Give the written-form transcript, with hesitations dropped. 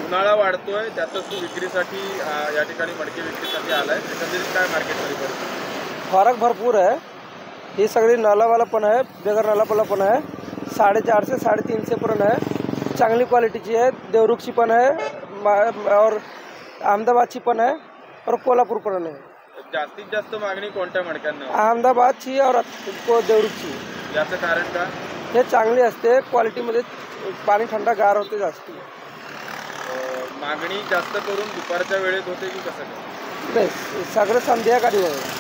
उन्हाळा वाढतोय त्यातच तू विक्रीसाठी या ठिकाणी मडके विक्रीसाठी आलाय, एकंदरीत काय मार्केटमध्ये परिस्थिती? फरक भरपूर आहे। ही सगळी नालावाला पण आहे, बेगर नालावाला पण आहे। 450 350 पर्यंत आहे। चांगली क्वालिटीची आहे। देवरुखची पण आहे और अहमदाबादची पण आहे और कोल्हापूर पण आहे। जास्तीत जास्त मागणी कोणत्या मडक्यांना? अहमदाबादची और देवरुखची। याचं कारण का? हे चांगली असते, क्वालिटीमध्ये पाणी थंड गार होते जास्त। मागणी जास्त करून दुपारच्या वेळेत होते की कसं काय? नाही, सगळं संध्याकाळी होते।